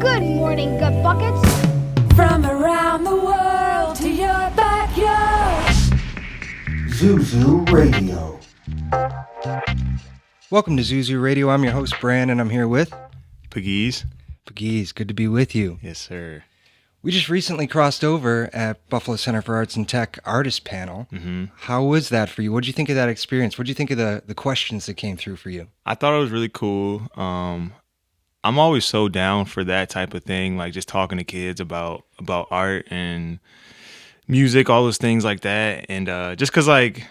Good morning, gut buckets. From around the world to your backyard. Zuzu Radio. Welcome to Zuzu Radio. I'm your host, Brand, and I'm here with Puh-GEEZ. Puh-GEEZ. Good to be with you. Yes, sir. We just recently crossed over at Buffalo Center for Arts and Tech Artist Panel. Mm-hmm. How was that for you? What did you think of that experience? What did you think of the questions that came through for you? I thought it was really cool. I'm always so down for that type of thing, like just talking to kids about art and music, all those things like that. And just because, like,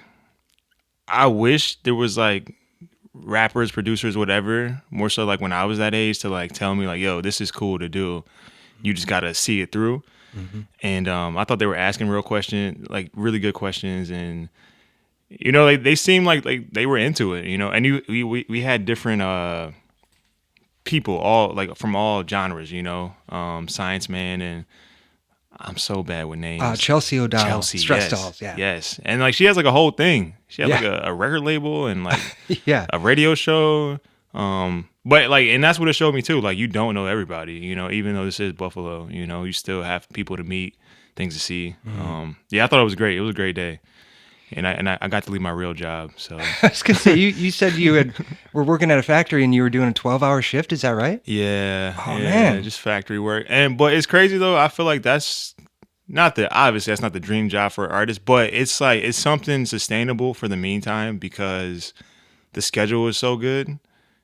I wish there was, like, rappers, producers, whatever, more so like when I was that age to, like, tell me, like, yo, this is cool to do. You just got to see it through. Mm-hmm. And I thought they were asking real questions, like really good questions. And, you know, they seemed like they were into it, you know. And we had different people, all like from all genres, you know. Science Man, and I'm so bad with names. Chelsea O'Donnell. Chelsea, Stress yes, Dolls, yeah. Yes. And like she has like a whole thing. She had Yeah. like a record label and like Yeah. a radio show. But like, and that's what it showed me too. Like, you don't know everybody, you know, even though this is Buffalo, you know, you still have people to meet, things to see. Mm-hmm. Yeah, I thought it was great. It was a great day. And I got to leave my real job. So I was going to say, you said you were working at a factory and you were doing a 12-hour shift. Is that right? yeah, Oh, yeah, man. just factory work. But it's crazy though. I feel like that's obviously that's not the dream job for an artist, but it's like, it's something sustainable for the meantime because the schedule is so good.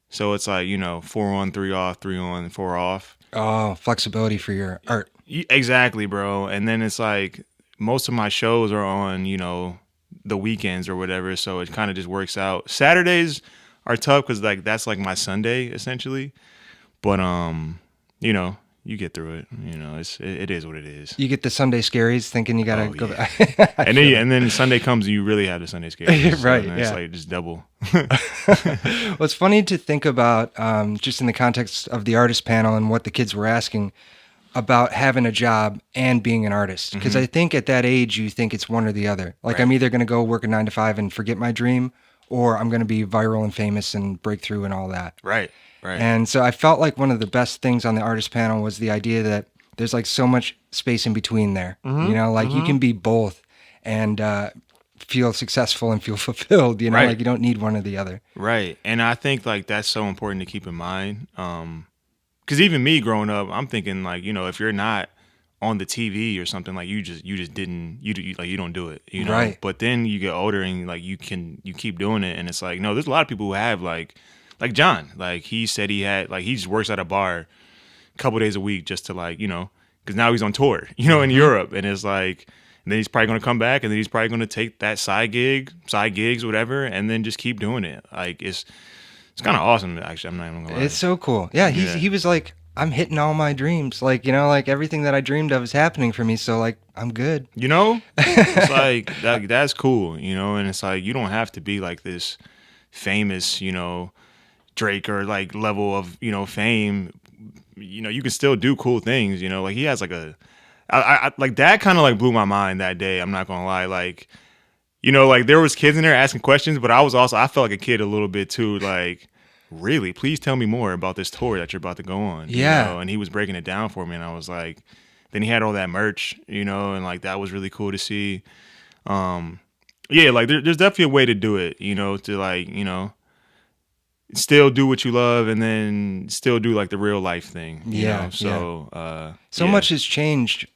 So it's like, you know, 4 on, 3 off, 3 on, 4 off. Oh, flexibility for your art. Exactly, bro. And then it's like most of my shows are on, you know, the weekends or whatever. So it kind of just works out. Saturdays are tough because like that's like my Sunday essentially. But you know, you get through it. You know, it is what it is. You get the Sunday scaries thinking you got to go yeah. back. And then Sunday comes and you really have the Sunday scares. Right, So then yeah. it's like just double. Well, it's funny to think about, just in the context of the artist panel and what the kids were asking about having a job and being an artist. Because Mm-hmm. I think at that age, you think it's one or the other. Like, Right. I'm either going to go work a 9 to 5 and forget my dream, or I'm going to be viral and famous and break through and all that. Right. And so I felt like one of the best things on the artist panel was the idea that there's like so much space in between there. Mm-hmm. You know, like you can be both and feel successful and feel fulfilled. You know, Right. like you don't need one or the other. Right. And I think like that's so important to keep in mind. Because even me growing up, I'm thinking like, you know, if you're not on the TV or something, like you don't do it, you know. Right. But then you get older and like you keep doing it, and it's like, no, there's a lot of people who have like John, like he said he had like he just works at a bar a couple days a week just to like, you know, because now he's on tour, you know, in Europe, and it's like, and then he's probably going to come back, and then he's probably going to take that side gigs, whatever, and then just keep doing it. Like it's kind of awesome, actually. I'm not even gonna lie. It's so cool. Yeah, he was like, I'm hitting all my dreams. Like, you know, like everything that I dreamed of is happening for me. So like, I'm good. You know, it's like that's cool, you know, and it's like you don't have to be like this famous, you know, Drake or like level of, you know, fame. You know, you can still do cool things, you know. Like he has like I like that kind of like blew my mind that day. I'm not gonna lie, like, you know, like there was kids in there asking questions, but I felt like a kid a little bit too, like, really, please tell me more about this tour that you're about to go on. Yeah. You know? And he was breaking it down for me, and I was like, then he had all that merch, you know, and like that was really cool to see. Yeah, like there's definitely a way to do it, you know, to like, you know, still do what you love and then still do like the real life thing. You know? So So much has changed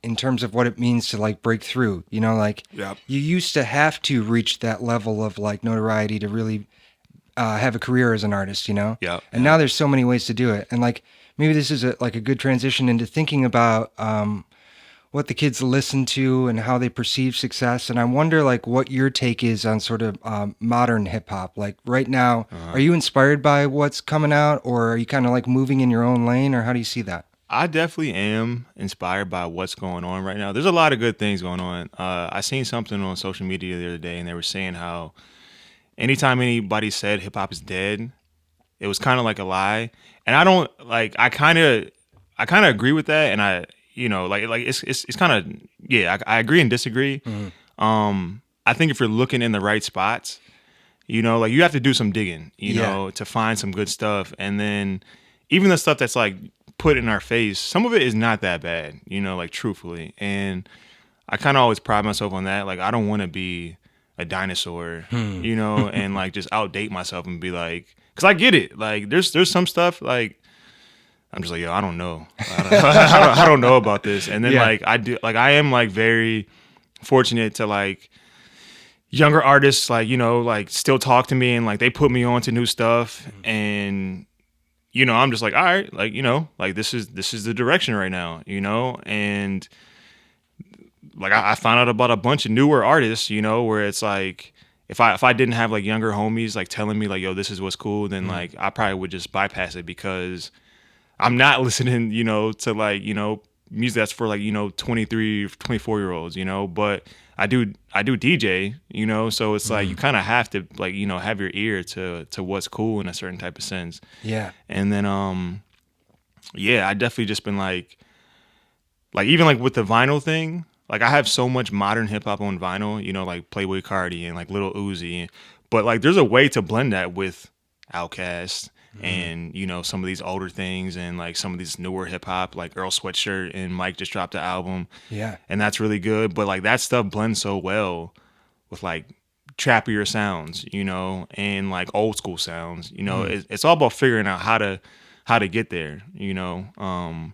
in terms of what it means to like break through. You know, like Yep. you used to have to reach that level of like notoriety to really have a career as an artist, you know? Yep. And now there's so many ways to do it. And like maybe this is a good transition into thinking about what the kids listen to and how they perceive success. And I wonder like what your take is on sort of modern hip hop. Like right now, are you inspired by what's coming out, or are you kind of like moving in your own lane, or how do you see that? I definitely am inspired by what's going on right now. There's a lot of good things going on. I seen something on social media the other day, and they were saying how anytime anybody said hip hop is dead, it was kind of like a lie. And I don't like. I kind of agree with that, and you know, like it's kind of, yeah, I agree and disagree. Mm-hmm. I think if you're looking in the right spots, you know, like you have to do some digging, you know, to find some good stuff. And then even the stuff that's like put in our face, some of it is not that bad, you know, like truthfully. And I kind of always pride myself on that. Like, I don't want to be a dinosaur, you know, and like just outdate myself and be like, because I get it. Like, there's some stuff like I'm just like, yo, I don't know. I don't know about this. And then Yeah. like I am like very fortunate to like younger artists, like, you know, like still talk to me and like they put me on to new stuff. And, you know, I'm just like, all right, like, you know, like this is the direction right now, you know? And like I found out about a bunch of newer artists, you know, where it's like if I didn't have like younger homies like telling me like, yo, this is what's cool, then like I probably would just bypass it because I'm not listening, you know, to like, you know, music that's for like, you know, 23, 24-year-olds, you know, but I do DJ, you know, so it's like you kind of have to like, you know, have your ear to what's cool in a certain type of sense. Yeah. And then yeah, I definitely just been like even like with the vinyl thing, like I have so much modern hip hop on vinyl, you know, like Playboy Cardi and like Lil Uzi, but like there's a way to blend that with Outkast and, you know, some of these older things and like some of these newer hip hop, like Earl Sweatshirt and Mike just dropped an album. Yeah. And that's really good. But like that stuff blends so well with like trappier sounds, you know, and like old school sounds. You know, it's all about figuring out how to get there, you know.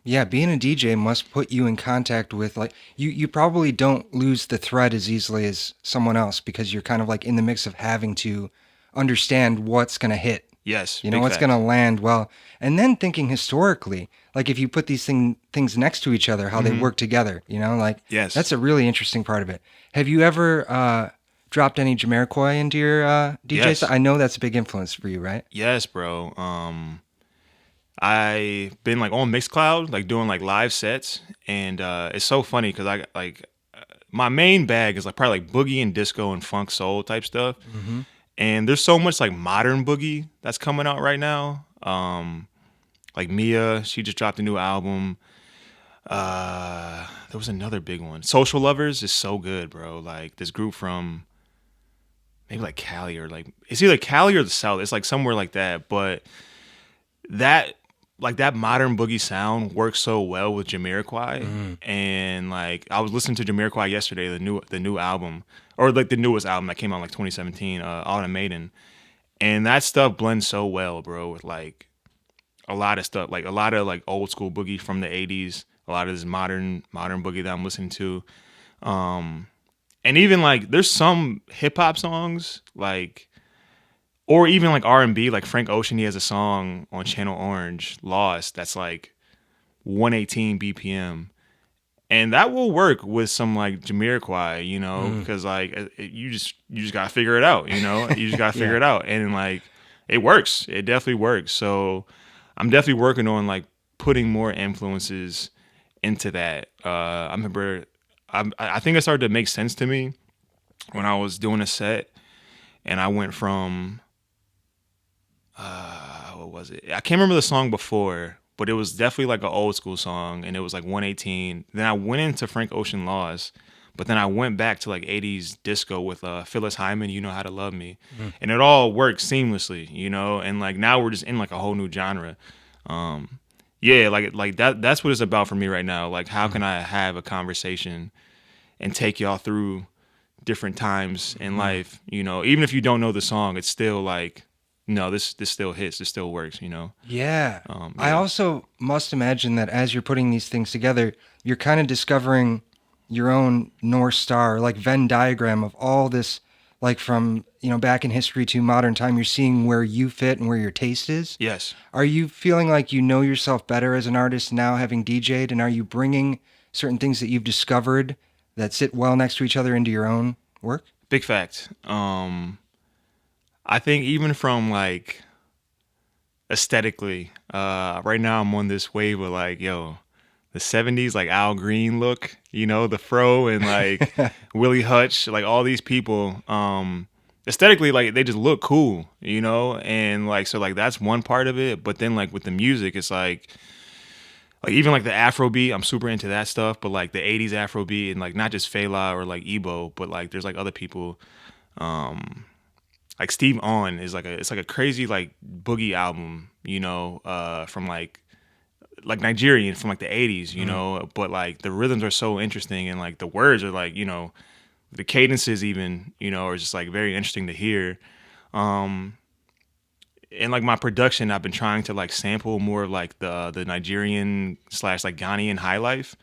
Yeah, being a DJ must put you in contact with like you probably don't lose the thread as easily as someone else because you're kind of like in the mix of having to understand what's going to hit. Yes, You know, big what's facts. going to land well. And then thinking historically, like if you put these things next to each other, how they work together, you know, like Yes. that's a really interesting part of it. Have you ever dropped any Jamiroquai into your DJ Yes. set? I know that's a big influence for you, right? Yes, bro. I've been like on Mixcloud, like doing like live sets, and it's so funny because I like my main bag is like probably like boogie and disco and funk soul type stuff, and there's so much like modern boogie that's coming out right now. Like Mia, she just dropped a new album. There was another big one. Social Lovers is so good, bro. Like this group from maybe like Cali or like it's either Cali or the South. It's like somewhere like that, but that like that modern boogie sound works so well with Jamiroquai. And like I was listening to Jamiroquai yesterday, the new album, or like the newest album that came out in like 2017, Autumn Maiden. And that stuff blends so well, bro, with like a lot of stuff, like a lot of like old school boogie from the 80s, a lot of this modern boogie that I'm listening to. And even like there's some hip hop songs like or even like R&B, like Frank Ocean, he has a song on Channel Orange, Lost, that's like 118 BPM. And that will work with some like Jamiroquai, you know, because like you just gotta figure it out, you know, you just gotta figure it out, and like it works, it definitely works. So I'm definitely working on like putting more influences into that. I remember, I think it started to make sense to me when I was doing a set, and I went from what was it? I can't remember the song before, but it was definitely like an old school song, and it was like 118. Then I went into Frank Ocean Lost, but then I went back to like 80s disco with Phyllis Hyman, You Know How to Love Me, and it all worked seamlessly, you know. And like now we're just in like a whole new genre. Yeah, like that's what it's about for me right now. Like how can I have a conversation and take y'all through different times in life, you know, even if you don't know the song, it's still like, no, this still hits, this still works, you know. Yeah. I Yeah. also must imagine that as you're putting these things together, you're kind of discovering your own North Star, like Venn diagram of all this, like from, you know, back in history to modern time, you're seeing where you fit and where your taste is. Yes. Are you feeling like you know yourself better as an artist now having DJ'd, and are you bringing certain things that you've discovered that sit well next to each other into your own work? Big fact. I think even from like aesthetically, right now I'm on this wave of like, yo, the 70s, like Al Green look, you know, the fro and like Willie Hutch, like all these people, aesthetically, like they just look cool, you know? And like, so like that's one part of it. But then like with the music, it's like even like the Afrobeat, I'm super into that stuff, but like the 80s Afrobeat and like not just Fela or like Ebo, but like there's like other people, like Steve On is like it's like a crazy like boogie album, you know, from like like Nigerian from like the 80s, you know, but like the rhythms are so interesting and like the words are like, you know, the cadences even, you know, are just like very interesting to hear. And like my production, I've been trying to like sample more of like the Nigerian slash like Ghanaian high life.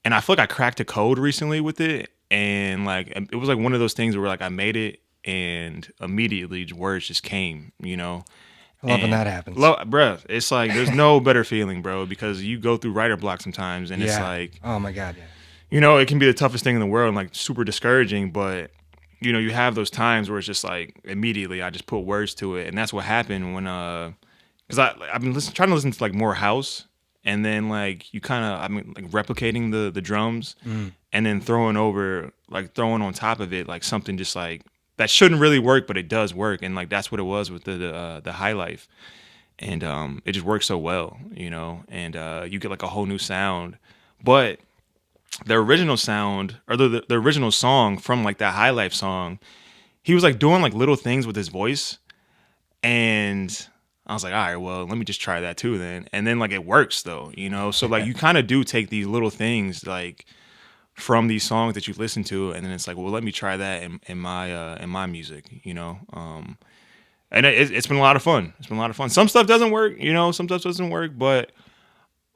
And I feel like I cracked a code recently with it. And like it was like one of those things where like I made it and immediately words just came, you know. I love when And that happens. bruh, it's like there's no better feeling, bro, because you go through writer block sometimes and it's Yeah. like, Oh my God. Yeah. you know, it can be the toughest thing in the world and like super discouraging, but you know, you have those times where it's just like immediately I just put words to it. And that's what happened when because I've been trying to listen to like more house, and then like you kind of like replicating the drums, and then throwing on top of it like something just like that shouldn't really work, but it does work, and like that's what it was with the high life, and it just works so well, you know, and you get like a whole new sound, but the original sound or the original song from like that high life song, he was like doing like little things with his voice, and I was like, all right, well, let me just try that too then. And then like it works though, you know? So like you kind of do take these little things like from these songs that you listen to, and then it's like, well, let me try that in my music, you know? And it's been a lot of fun. It's been a lot of fun. Some stuff doesn't work, you know, some stuff doesn't work, but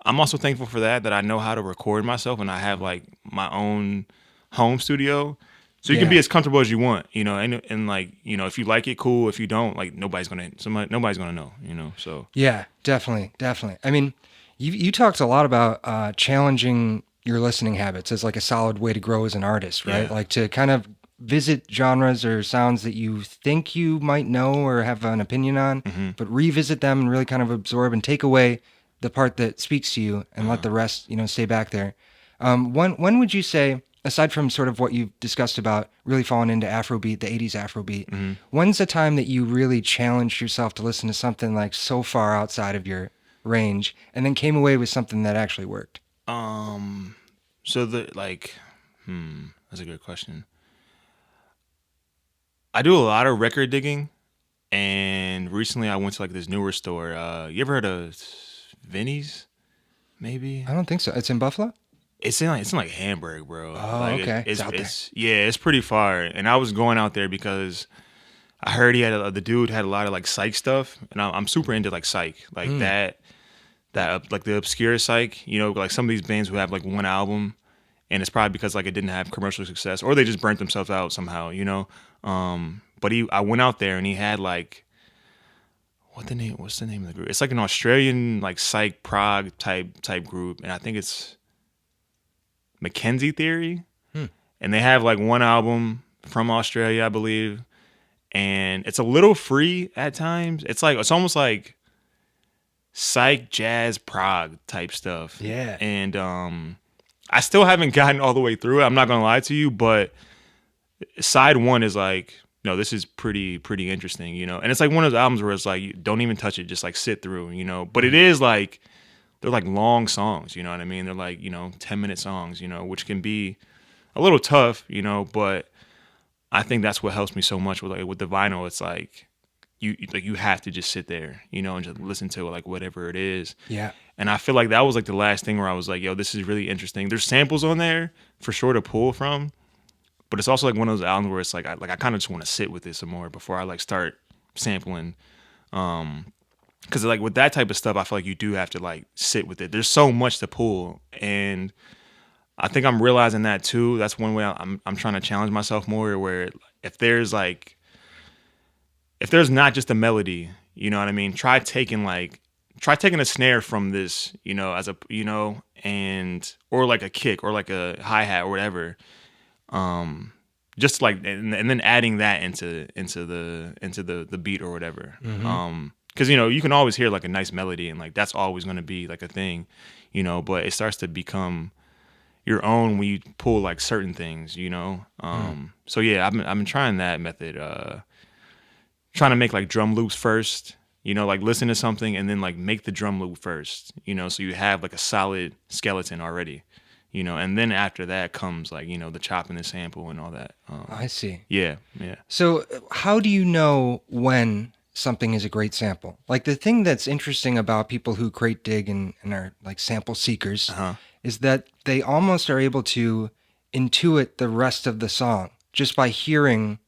I'm also thankful for that I know how to record myself and I have like my own home studio. So you can be as comfortable as you want, you know, and like, you know, if you like it, cool. If you don't, like nobody's gonna know, you know. So Yeah, definitely. I mean, you talked a lot about challenging your listening habits as like a solid way to grow as an artist, right? Yeah. Like to kind of visit genres or sounds that you think you might know or have an opinion on, but revisit them and really kind of absorb and take away the part that speaks to you and let the rest, you know, stay back there. When would you say, aside from sort of what you've discussed about really falling into Afrobeat, the 80s Afrobeat, when's the time that you really challenged yourself to listen to something like so far outside of your range and then came away with something that actually worked? so that's a good question. I do a lot of record digging, and recently I went to like this newer store. You ever heard of Vinny's? Maybe. I don't think so. It's in Buffalo? It's in like Hamburg, bro. Oh, Like okay. it's It's out there. yeah, it's pretty far. And I was going out there because I heard the dude had a lot of like psych stuff, and I'm super into like psych, like that like the obscure psych. You know, like some of these bands who have like one album, and it's probably because like it didn't have commercial success, or they just burnt themselves out somehow. You know, but I went out there and he had like what's the name of the group? It's like an Australian like psych prog type group, and I think it's Mackenzie Theory, and they have like one album from Australia, I believe, and it's a little free at times. It's almost like psych jazz prog type stuff. Yeah. And I still haven't gotten all the way through it. I'm not gonna lie to you, but side one is like, no, this is pretty interesting, you know. And it's like one of those albums where it's like, you don't even touch it, just like sit through, you know. But it is like they're like long songs, you know what I mean? They're like, you know, 10-minute songs, you know, which can be a little tough, you know, but I think that's what helps me so much with the vinyl. It's like you have to just sit there, you know, and just listen to like whatever it is. Yeah. And I feel like that was like the last thing where I was like, yo, this is really interesting. There's samples on there for sure to pull from, but it's also like one of those albums where it's like I kind of just want to sit with it some more before I like start sampling. Because like with that type of stuff, I feel like you do have to like sit with it. There's so much to pull, and I think I'm realizing that too. That's one way I'm trying to challenge myself more. Where if there's not just a melody, you know what I mean? Try taking a snare from this, you know, as a, you know, or like a kick or like a hi-hat or whatever. Just like and then adding that into the beat or whatever. Because you know, you can always hear like a nice melody and like that's always going to be like a thing, you know, but it starts to become your own when you pull like certain things, you know. So yeah, I've been trying that method, trying to make like drum loops first, you know, like listen to something and then like make the drum loop first, you know, so you have like a solid skeleton already, you know, and then after that comes like, you know, the chopping the sample and all that. I see. Yeah. So how do you know when something is a great sample. Like the thing that's interesting about people who crate dig and are like sample seekers is that they almost are able to intuit the rest of the song just by hearing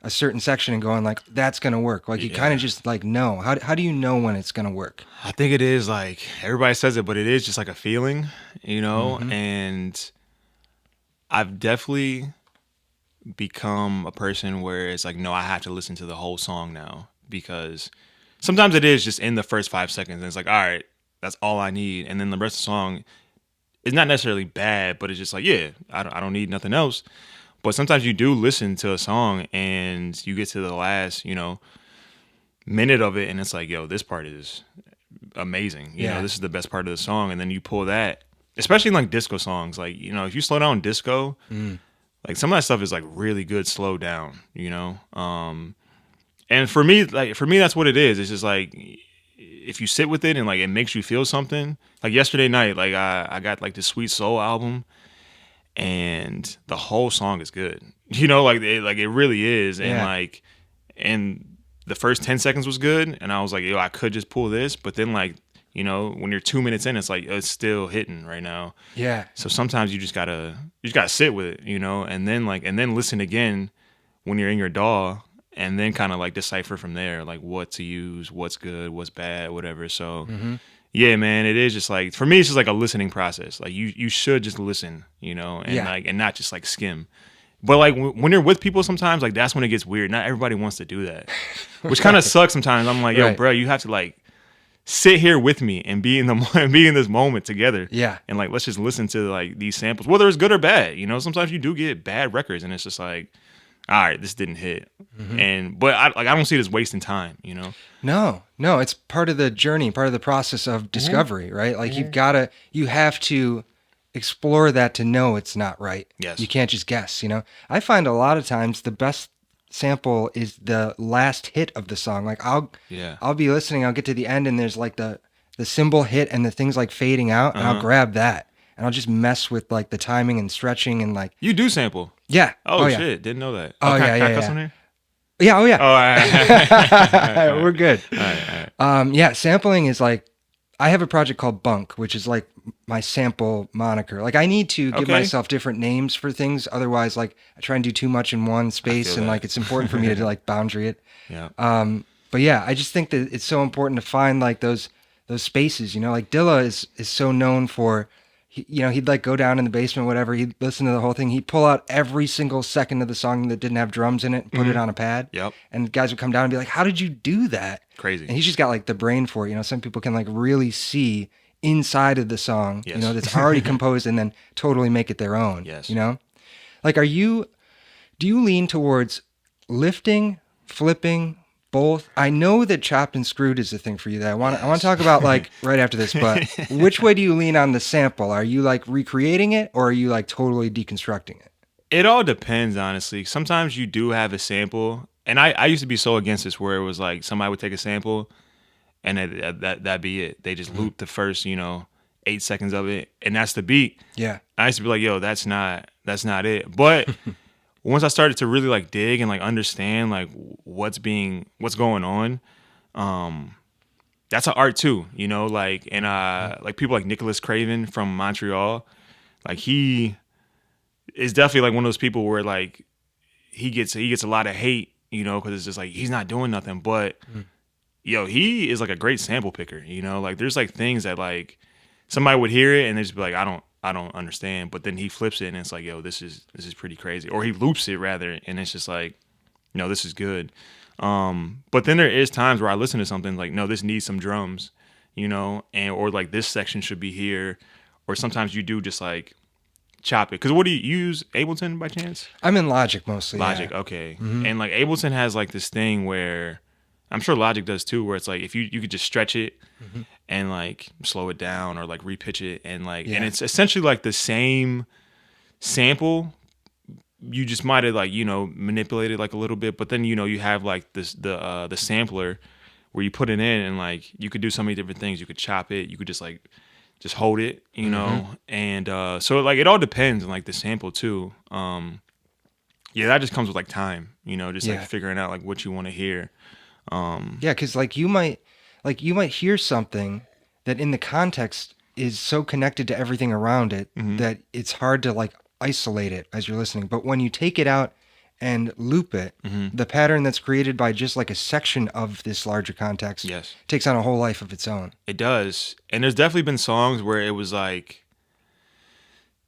a certain section and going like, that's going to work. Like you kind of just like know. How do you know when it's going to work? I think it is like everybody says it, but it is just like a feeling, you know. And I've definitely become a person where it's like, no, I have to listen to the whole song now, because sometimes it is just in the first 5 seconds and it's like, all right, that's all I need, and then the rest of the song is not necessarily bad, but it's just like, yeah, I don't need nothing else. But sometimes you do listen to a song and you get to the last, minute of it and it's like, yo, this part is amazing. You know, this is the best part of the song. And then you pull that, especially in like disco songs, like, if you slow down disco, like some of that stuff is like really good slowed down, and for me, that's what it is. It's just like, if you sit with it and like it makes you feel something. Like yesterday night, like I got like the Sweet Soul album, and the whole song is good. Like it really is. And and the first 10 seconds was good, and I was like, yo, I could just pull this, but then like, when you're 2 minutes in, it's like it's still hitting right now. Yeah. So sometimes you just gotta sit with it, and then listen again when you're in your DAW, and then kind of like decipher from there, like what to use, what's good, what's bad, whatever. So yeah, man, it is just like, for me, it's just like a listening process. Like you should just listen, and not just like skim. But like when you're with people, sometimes like that's when it gets weird. Not everybody wants to do that, which kind of sucks sometimes. I'm like, yo, bro, you have to like sit here with me and be in this moment together. Yeah. And like, let's just listen to like these samples, whether it's good or bad. Sometimes you do get bad records and it's just like, all right, this didn't hit. But I don't see it as wasting time, No, it's part of the journey, part of the process of discovery, right? Like you have to explore that to know it's not right. Yes. You can't just guess, I find a lot of times the best sample is the last hit of the song. Like I'll be listening, I'll get to the end and there's like the cymbal hit and the things like fading out, and I'll grab that and I'll just mess with like the timing and stretching and like. You do sample? Yeah. Oh shit, didn't know that. Can I cuss on here? Yeah, oh yeah. Oh, all right. We're good. All right. Sampling is like, I have a project called Bunk, which is like my sample moniker. Like I need to give myself different names for things. Otherwise, like I try and do too much in one space, and like it's important for me to like boundary it. Yeah. But yeah, I just think that it's so important to find like those spaces. Like Dilla is so known for, he'd like go down in the basement, whatever. He'd listen to the whole thing. He'd pull out every single second of the song that didn't have drums in it and put it on a pad. Yep. And guys would come down and be like, how did you do that? Crazy. And he's just got like the brain for it. Some people can like really see inside of the song, that's already composed and then totally make it their own. Yes. Like, do you lean towards lifting, flipping, both? I know that chopped and screwed is the thing for you that I want to talk about like right after this, but which way do you lean on the sample? Are you like recreating it, or are you like totally deconstructing it? It all depends, honestly. Sometimes you do have a sample, and I used to be so against this, where it was like somebody would take a sample and that'd be it. They just loop the first, 8 seconds of it, and that's the beat. Yeah. I used to be like, yo, that's not it. But once I started to really like dig and like understand like what's going on, that's an art too, like, and like people like Nicholas Craven from Montreal, like he is definitely like one of those people where like he gets a lot of hate, because it's just like he's not doing nothing, but yo, he is like a great sample picker, like there's like things that like somebody would hear it and they just be like, I don't understand, but then he flips it and it's like, yo, this is pretty crazy, or he loops it rather, and it's just like, this is good. But then there is times where I listen to something like, no, this needs some drums, and or like this section should be here, or sometimes you do just like chop it. Because what do you use, Ableton by chance? I'm in Logic mostly. Logic, yeah. Okay. And like Ableton has like this thing where, I'm sure Logic does too, where it's like if you could just stretch it and like slow it down or like repitch it, and like and it's essentially like the same sample. You just might have like manipulated like a little bit, but then you have like this the sampler where you put it in, and like you could do so many different things. You could chop it, you could just hold it, and so like it all depends on like the sample too. That just comes with like time, just like figuring out like what you want to hear. Yeah, because like you might hear something that in the context is so connected to everything around it that it's hard to like isolate it as you're listening. But when you take it out and loop it, the pattern that's created by just like a section of this larger context Yes. takes on a whole life of its own. It does. And there's definitely been songs where it was like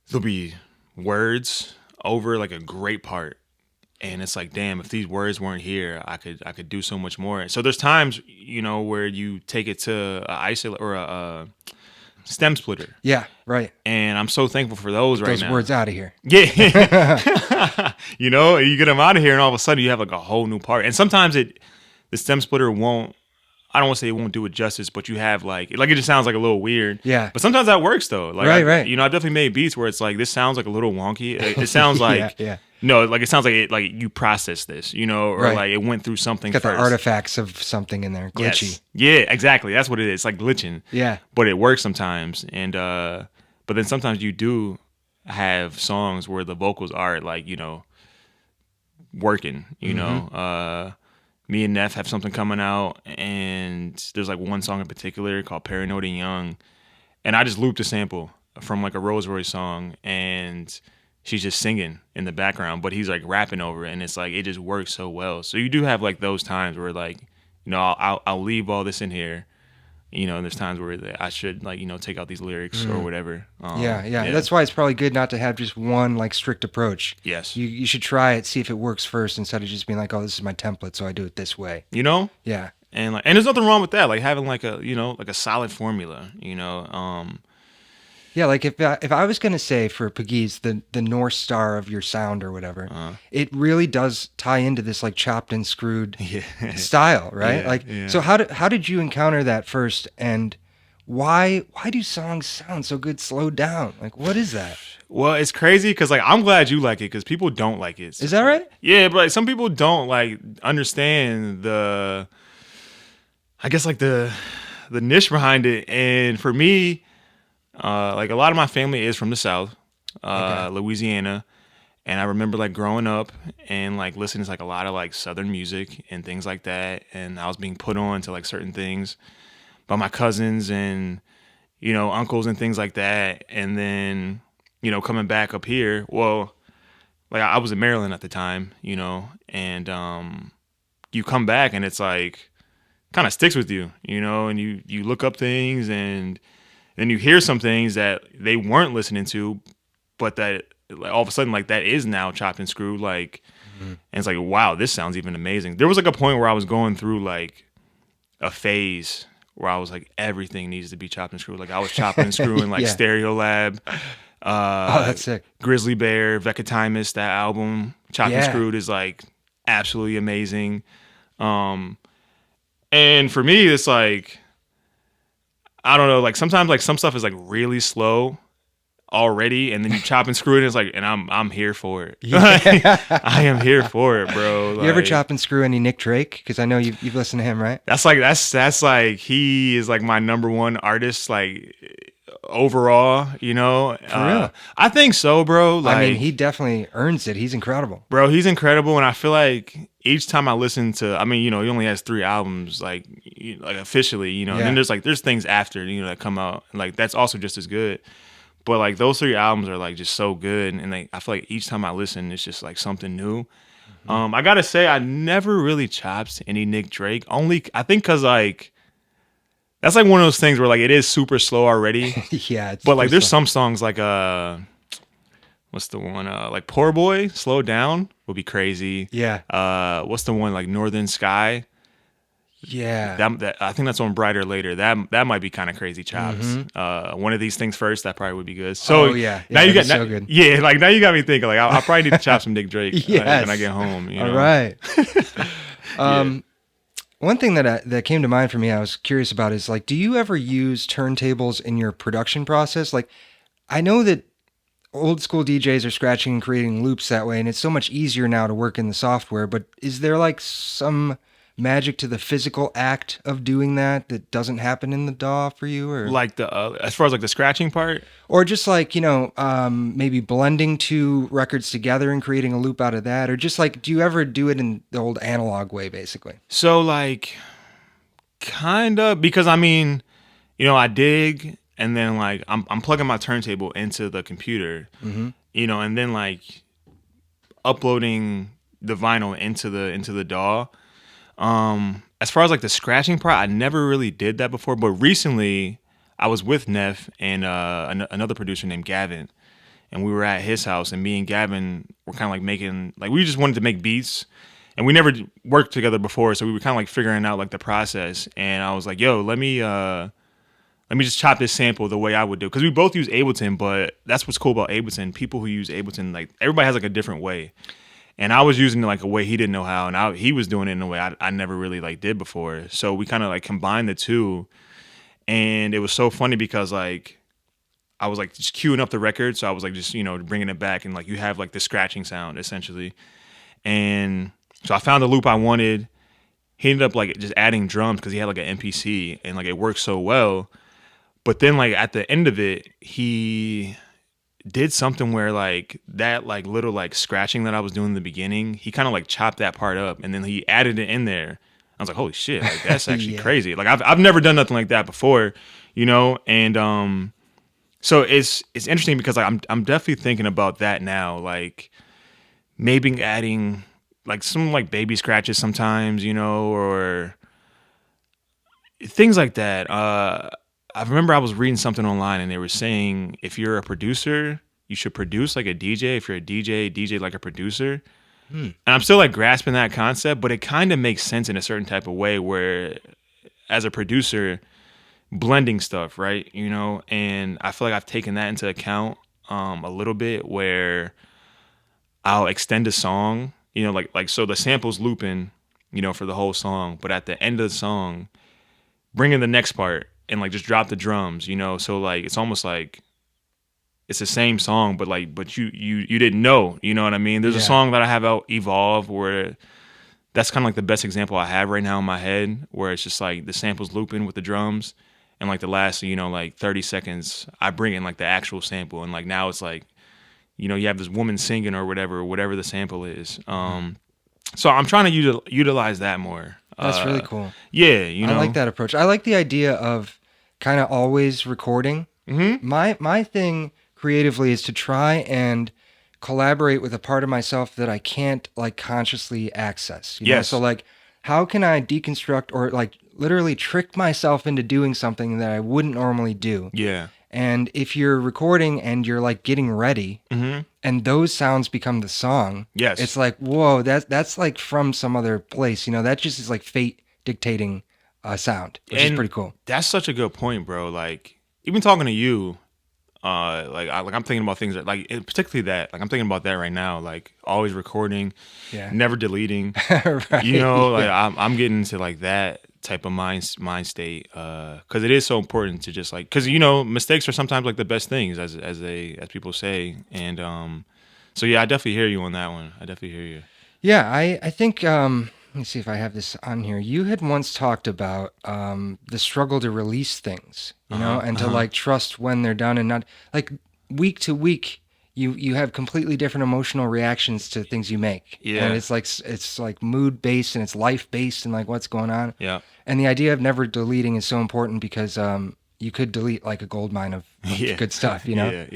there'll be words over like a great part. And it's like, damn, if these words weren't here, I could do so much more. So there's times, where you take it to a isolate or a stem splitter. Yeah, right. And I'm so thankful for those right Those now. words out of here. Yeah. You get them out of here and all of a sudden you have like a whole new part. And sometimes the stem splitter won't, I don't want to say it won't do it justice, but you have like it just sounds like a little weird. Yeah. But sometimes that works though. Like Right. I've definitely made beats where it's like, this sounds like a little wonky. It sounds like, Yeah. no, like it sounds like it, like you processed this, or Right. like it went through something Got first. the artifacts of something in there. Glitchy. Yes. Yeah, exactly. That's what it is. It's like glitching. Yeah. But it works sometimes. And but then sometimes you do have songs where the vocals are like, working, me and Neff have something coming out and there's like one song in particular called Paranoid and Young. And I just looped a sample from like a Rolls Royce song and she's just singing in the background, but he's like rapping over it and it's like, it just works so well. So you do have like those times where like, I'll leave all this in here. And there's times where I should like, take out these lyrics or whatever. Yeah. That's why it's probably good not to have just one like strict approach. Yes. You should try it, see if it works first instead of just being like, oh, this is my template, so I do it this way. Yeah. And there's nothing wrong with that. Like having like a, like a solid formula, Yeah, like if I was going to say for Puh-GEEZ, the North Star of your sound or whatever, it really does tie into this like chopped and screwed style, right? So how did you encounter that first, and why do songs sound so good slowed down? Like, what is that? Well, it's crazy because like I'm glad you like it because people don't like it. Is that right? Yeah, but like, some people don't like understand the niche behind it, and for me. Like a lot of my family is from the South, Louisiana, and I remember like growing up and like listening to like a lot of like Southern music and things like that, and I was being put on to like certain things by my cousins and uncles and things like that, and then coming back up here, well, like I was in Maryland at the time, and you come back and it's like kind of sticks with you, and you look up things and. Then you hear some things that they weren't listening to, but that like, all of a sudden like that is now chopped and screwed. Like, and it's like, wow, this sounds even amazing. There was like a point where I was going through like a phase where I was like, everything needs to be chopped and screwed. Like I was chopping and screwing like Stereo Lab. Oh, that's sick. Grizzly Bear, Vecatimus, that album, Chopped and Screwed is like absolutely amazing. And for me, it's like, I don't know, like sometimes like some stuff is like really slow already, and then you chop and screw it, and it's like, and I'm here for it. I am here for it, bro. Like, you ever chop and screw any Nick Drake? Because I know you've listened to him, right? That's like he is like my number one artist, like overall, For real? I think so, bro. Like, I mean, he definitely earns it. He's incredible. Bro, he's incredible, and I feel like each time I listen to, I mean, he only has 3 albums, like officially, and then there's things after, that come out, and like that's also just as good. But like those 3 albums are like just so good, and like I feel like each time I listen, it's just like something new. I gotta say, I never really chopped any Nick Drake. Only I think because like that's like one of those things where like it is super slow already. Yeah, but like there's some songs like what's the one like Poor Boy, Slow Down would be crazy. Yeah. What's the one like Northern Sky? Yeah. That I think that's on Brighter Later. That might be kind of crazy chops. One of These things first, that probably would be good. So now you got so good. Yeah, like now you got me thinking like I probably need to chop some Nick Drake Yes. when I get home. All right. One thing that came to mind for me, I was curious about is like, do you ever use turntables in your production process? Like, I know that old school DJs are scratching and creating loops that way, and it's so much easier now to work in the software, but is there like some magic to the physical act of doing that doesn't happen in the DAW for you, or Like the as far as like the scratching part. or just like, maybe blending two records together and creating a loop out of that, or just like, do you ever do it in the old analog way, basically? So like, kind of, because I mean, I dig, and then like I'm plugging my turntable into the computer, and then like uploading the vinyl into the DAW. As far as like the scratching part, I never really did that before, but recently I was with Neff and another producer named Gavin, and we were at his house, and me and Gavin were kind of like making, like, we just wanted to make beats, and we never worked together before, so we were kind of like figuring out like the process. And I was like, yo, let me just chop this sample the way I would do, because we both use Ableton, but that's what's cool about Ableton. People who use Ableton, like, everybody has like a different way. And I was using it like a way he didn't know how, and he was doing it in a way I never really like did before. So we kind of like combined the two, and it was so funny because like I was like just queuing up the record, so I was like just bringing it back, and like you have like the scratching sound essentially. And so I found the loop I wanted. He ended up like just adding drums because he had like an MPC, and like it worked so well. But then like at the end of it, he did something where like that like little like scratching that I was doing in the beginning, he kind of like chopped that part up, and then he added it in there. I was like, holy shit, like that's actually Yeah. crazy. Like I've never done nothing like that before, and so it's interesting because like I'm definitely thinking about that now, like maybe adding like some like baby scratches sometimes, or things like that. I remember I was reading something online, and they were saying if you're a producer, you should produce like a DJ. If you're a DJ like a producer. And I'm still like grasping that concept, but it kind of makes sense in a certain type of way where as a producer, blending stuff, right? And I feel like I've taken that into account a little bit, where I'll extend a song, like so the sample's looping, for the whole song, but at the end of the song, bring in the next part and like just drop the drums, so like it's almost like it's the same song, but you didn't know, you know what I mean? There's a song that I have out, Evolve, where that's kind of like the best example I have right now in my head, where it's just like the sample's looping with the drums, and like the last like 30 seconds I bring in like the actual sample, and like now it's like you have this woman singing or whatever the sample is. So I'm trying to utilize that more. That's really cool. Yeah, I like that approach. I like the idea of kind of always recording. My thing creatively is to try and collaborate with a part of myself that I can't like consciously access. Yes. So like, how can I deconstruct or like literally trick myself into doing something that I wouldn't normally do? Yeah. And if you're recording and you're like getting ready, and those sounds become the song, Yes. it's like, whoa, that's like from some other place. That just is like fate dictating a sound, which is pretty cool. That's such a good point, bro. Like even talking to you, I'm thinking about things that, like, particularly that, like I'm thinking about that right now, like always recording, never deleting. Right. Like I'm getting into like that type of mind state, because it is so important to just like, because mistakes are sometimes like the best things, as people say, and so yeah, I definitely hear you on that one. I definitely hear you. Yeah, I think let me see if I have this on here. You had once talked about the struggle to release things, and to like trust when they're done, and not like week to week. You have completely different emotional reactions to things you make. Yeah. And it's like mood based and it's life based and like what's going on. Yeah. And the idea of never deleting is so important because you could delete like a gold mine of good stuff, Yeah.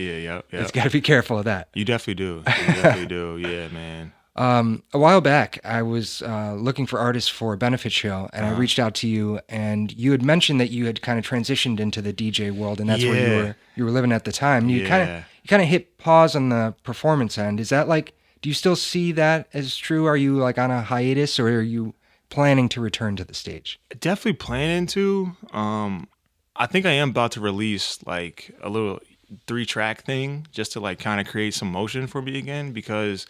It's got to be careful of that. You definitely do. You definitely do. Yeah, man. A while back, I was looking for artists for a benefit show, and I reached out to you, and you had mentioned that you had kind of transitioned into the DJ world, and that's where you were living at the time. You kind of hit pause on the performance end. Is that like? Do you still see that as true? Are you like on a hiatus, or are you planning to return to the stage? Definitely planning to. I think I am about to release like a little 3-track thing just to like kind of create some motion for me again, because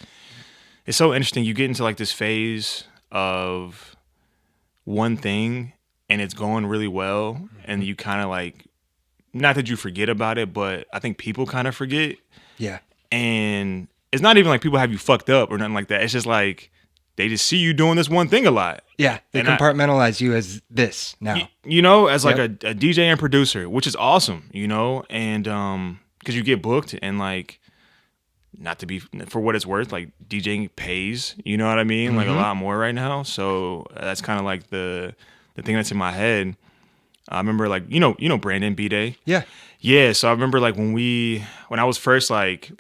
it's so interesting. You get into like this phase of one thing and it's going really well, and you kind of like, not that you forget about it, but I think people kind of forget. Yeah. And it's not even like people have you fucked up or nothing like that. It's just like they just see you doing this one thing a lot. Yeah, they And compartmentalize you as this now. you know, as like Yep. a DJ and producer, which is awesome, you know, and because you get booked and like, not to be for what it's worth, like DJing pays, you know what I mean, like a lot more right now. So that's kind of like the thing that's in my head. I remember like you know Brandon B-Day. Yeah. So I remember like when I was first like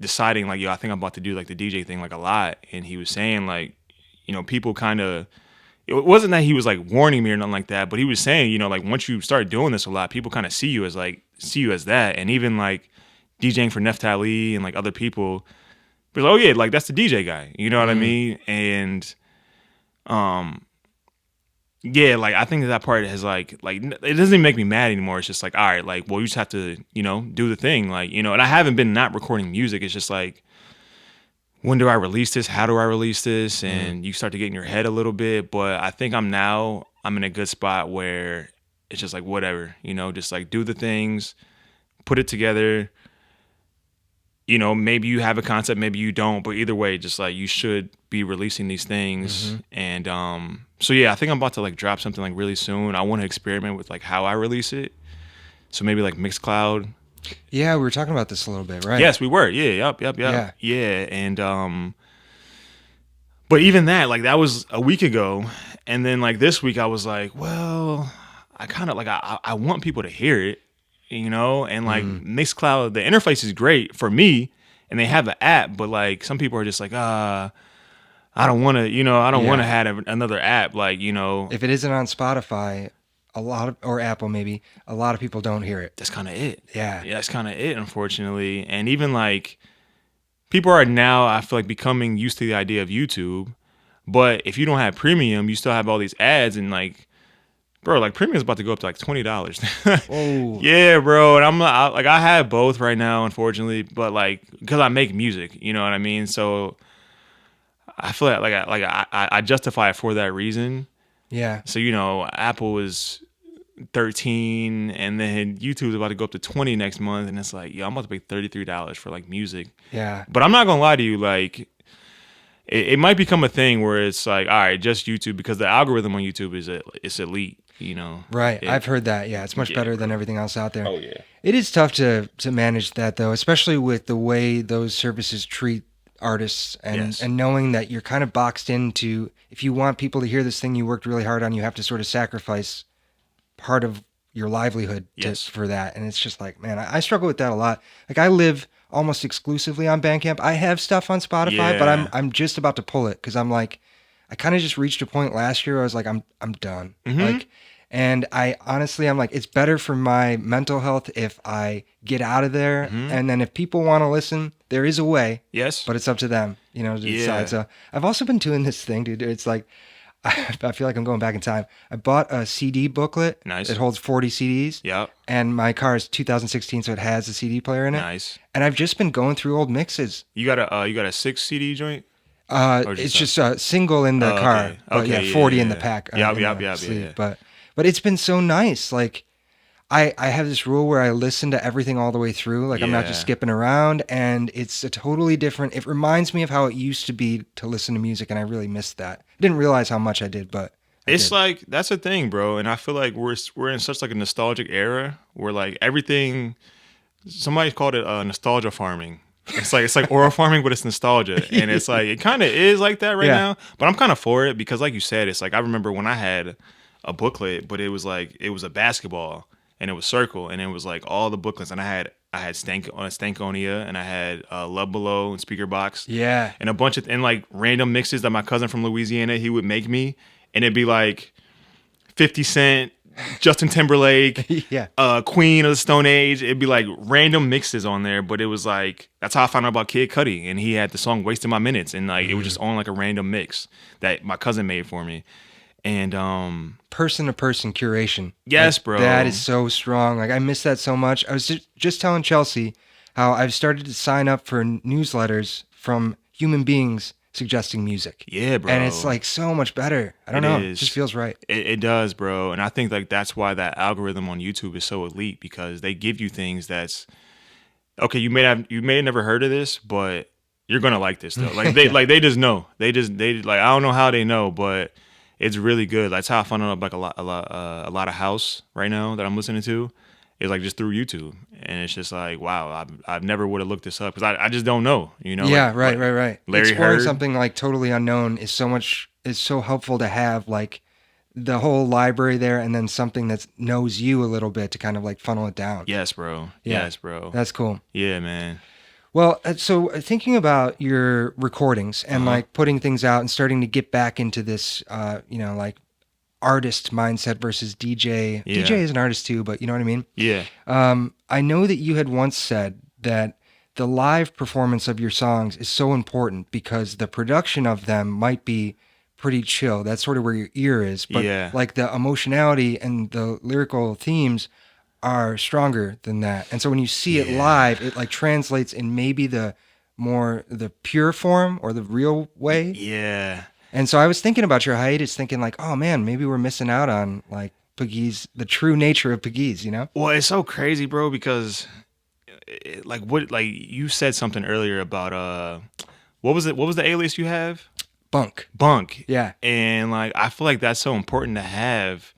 deciding like, yo, I think I'm about to do like the DJ thing like a lot, and he was saying like, you know, people kind of, it wasn't that he was like warning me or nothing like that, but he was saying, you know, like once you start doing this a lot, people kind of see you as that, and even like DJing for Neftali and like other people, but oh yeah, like that's the DJ guy, you know what I mean? And yeah, like I think that part has like it doesn't even make me mad anymore. It's just like, all right, like, well, you just have to, you know, do the thing, like, you know. And I haven't been not recording music. It's just like, when do I release this? How do I release this? And you start to get in your head a little bit. But I think I'm in a good spot where it's just like whatever, you know, just like do the things, put it together. You know, maybe you have a concept, maybe you don't, but either way, just like you should be releasing these things. And so yeah, I think I'm about to like drop something like really soon. I want to experiment with like how I release it. So maybe like Mixcloud. Yeah, we were talking about this a little bit, right? Yes, we were. Yeah, yep. Yeah, and but even that, like that was a week ago, and then like this week I was like, well, I kind of like I want people to hear it, you know, and like Mixcloud, the interface is great for me, and they have the app, but like some people are just like, I don't want to, you know, I don't want to have another app, like, you know. If it isn't on Spotify, or Apple maybe, a lot of people don't hear it. That's kind of it. Yeah, that's kind of it, unfortunately. And even like people are now, I feel like, becoming used to the idea of YouTube. But if you don't have premium, you still have all these ads, and like, bro, like premium's about to go up to like $20. Oh. Yeah, bro. And I have both right now, unfortunately, but like because I make music, you know what I mean. So I feel like I justify it for that reason. Yeah. So you know, Apple is 13, and then YouTube's about to go up to 20 next month, and it's like, yo, I'm about to pay $33 for like music. Yeah. But I'm not gonna lie to you, like it might become a thing where it's like, all right, just YouTube, because the algorithm on YouTube is elite, you know. Right. I've heard that. Yeah, it's much better than everything else out there. Oh yeah. It is tough to manage that though, especially with the way those services treat artists, and knowing that you're kind of boxed into, if you want people to hear this thing you worked really hard on, you have to sort of sacrifice part of your livelihood for that. And it's just like, man, I struggle with that a lot. Like I live almost exclusively on Bandcamp. I have stuff on Spotify, but I'm just about to pull it because I'm like, I kind of just reached a point last year where I was like, I'm done. Like, and I honestly, I'm like, it's better for my mental health if I get out of there. And then if people want to listen, there is a way. Yes. But it's up to them, you know, to decide. So I've also been doing this thing, dude. It's like, I feel like I'm going back in time. I bought a CD booklet. Nice. It holds 40 CDs. Yep. And my car is 2016, so it has a CD player in it. Nice. And I've just been going through old mixes. You got a 6 CD joint? It's just a single in the car, okay. but Okay, yeah, 40 in yeah. the pack. Yeah. But it's been so nice. Like I have this rule where I listen to everything all the way through. Like I'm not just skipping around, and it's a totally different. It reminds me of how it used to be to listen to music, and I really missed that. I didn't realize how much I did, but it's like that's a thing, bro. And I feel like we're in such like a nostalgic era where like everything. Somebody called it nostalgia farming. It's like oral farming, but it's nostalgia, and it's like it kind of is like that right now. But I'm kind of for it because, like you said, it's like I remember when I had a booklet, but it was a basketball. And it was circle, and it was like all the booklets, and I had Stankonia, and I had Love Below and Speaker Box, and a bunch of like random mixes that my cousin from Louisiana he would make me, and it'd be like 50 Cent, Justin Timberlake, Queen of the Stone Age. It'd be like random mixes on there, but it was like that's how I found out about Kid Cudi, and he had the song "Wasting My Minutes," and like it was just on like a random mix that my cousin made for me. And person to person curation. Yes, like, bro. That is so strong. Like I miss that so much. I was just telling Chelsea how I've started to sign up for newsletters from human beings suggesting music. Yeah, bro. And it's like so much better. I don't know. It just feels right. It does, bro. And I think like that's why that algorithm on YouTube is so elite, because they give you things that's okay. You may have never heard of this, but you're gonna like this though. Like they just know. They like, I don't know how they know, but it's really good. That's how I found out like a lot of house right now that I'm listening to. Is like just through YouTube, and it's just like, wow, I've never would have looked this up because I just don't know, you know. Yeah, like, right. Larry Exploring Heard. something like totally unknown is so helpful to have like the whole library there, and then something that knows you a little bit to kind of like funnel it down. Yes, bro. Yeah. Yes, bro. That's cool. Yeah, man. Well, so thinking about your recordings and like putting things out and starting to get back into this, like artist mindset versus DJ. Yeah. DJ is an artist too, but you know what I mean? Yeah. I know that you had once said that the live performance of your songs is so important because the production of them might be pretty chill. That's sort of where your ear is. But Yeah. like the emotionality and the lyrical themes are stronger than that. And so when you see it live, it like translates in maybe the pure form or the real way. Yeah. And so I was thinking about your hiatus, thinking like, oh man, maybe we're missing out on like Puh-GEEZ, the true nature of Puh-GEEZ, you know? Well, it's so crazy, bro, because like you said something earlier about what was the alias you have? Bunk. Yeah. And like I feel like that's so important to have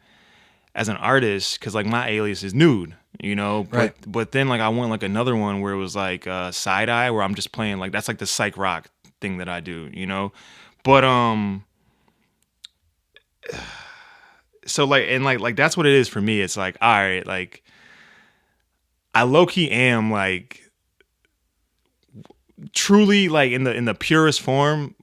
as an artist because like my alias is Nude, you know. Right. But then like I want like another one where it was like Side Eye, where I'm just playing like that's like the psych rock thing that I do, you know. But so like and like that's what it is for me. It's like, all right, like I low key am like truly like in the purest form.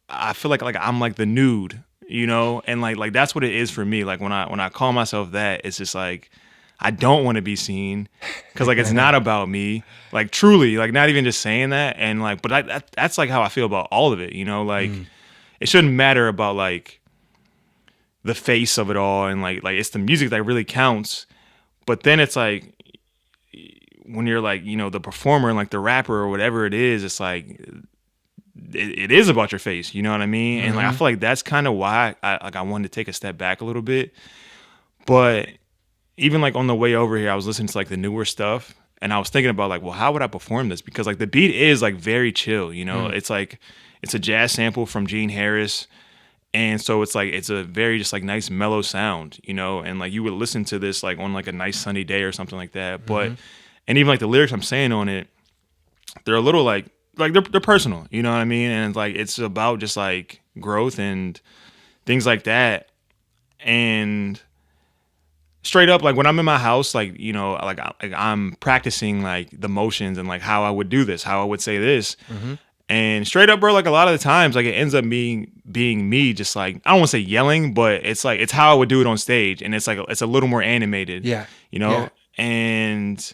I feel like I'm like the Nude, you know, and like that's what it is for me. Like when I call myself that, it's just like I don't want to be seen because like it's not about me. Like truly, like not even just saying that, and like, but that's like how I feel about all of it, you know, like. It shouldn't matter about like the face of it all and like it's the music that really counts. But then it's like when you're like, you know, the performer and like the rapper or whatever it is, it's like it is about your face, you know what I mean? And like I feel like that's kind of why I wanted to take a step back a little bit. But even like on the way over here, I was listening to like the newer stuff and I was thinking about like, well, how would I perform this? Because like the beat is like very chill, you know. It's like it's a jazz sample from Gene Harris. And so it's like it's a very just like nice mellow sound, you know, and like you would listen to this like on like a nice sunny day or something like that. But and even like the lyrics I'm saying on it, they're a little like they're personal, you know what I mean? And like it's about just like growth and things like that. And straight up, like when I'm in my house, like, you know, like I'm practicing like the motions and like how I would do this, how I would say this. And straight up, bro, like a lot of the times, like it ends up being me just like, I don't want to say yelling, but it's like, it's how I would do it on stage. And it's like, it's a little more animated, you know? Yeah. And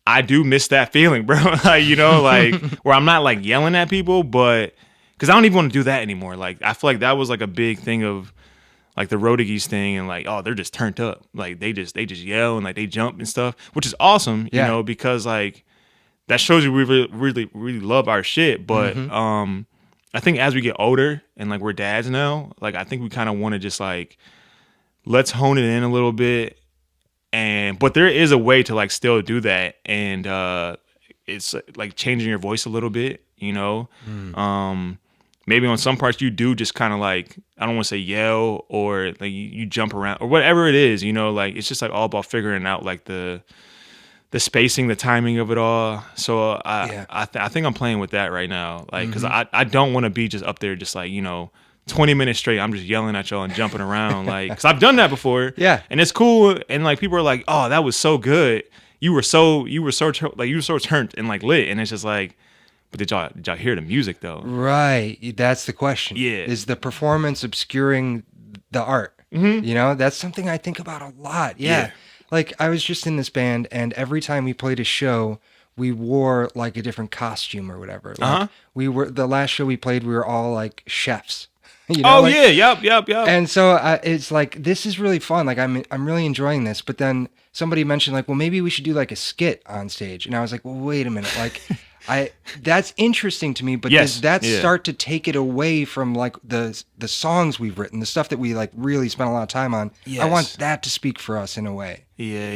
I do miss that feeling, bro. Like, you know, like where I'm not like yelling at people, but because I don't even want to do that anymore. Like, I feel like that was like a big thing of like the Roadies thing and like, oh, they're just turned up. Like they just yell and like they jump and stuff, which is awesome, you know, because like, that shows you we really love our shit. But I think as we get older and like we're dads now, like I think we kind of want to just like let's hone it in a little bit. But there is a way to like still do that, and it's like changing your voice a little bit, you know. Maybe on some parts you do just kind of like, I don't want to say yell or like you jump around or whatever it is, you know. Like it's just like all about figuring out like the spacing, the timing of it all. So I think I'm playing with that right now. Like, cause I don't want to be just up there, just like, you know, 20 minutes straight. I'm just yelling at y'all and jumping around. Like, cause I've done that before. Yeah. And it's cool. And like, people are like, oh, that was so good. You were so turned and like lit. And it's just like, but did y'all hear the music though? Right. That's the question. Yeah. Is the performance obscuring the art? You know, that's something I think about a lot. Yeah. Like I was just in this band and every time we played a show, we wore like a different costume or whatever. Like we were, the last show we played, we were all like chefs. You know, yep. And so it's like, this is really fun. Like I'm really enjoying this. But then somebody mentioned like, well, maybe we should do like a skit on stage. And I was like, well, wait a minute. Like that's interesting to me, but does that start to take it away from like the songs we've written, the stuff that we like really spent a lot of time on? I want that to speak for us in a way.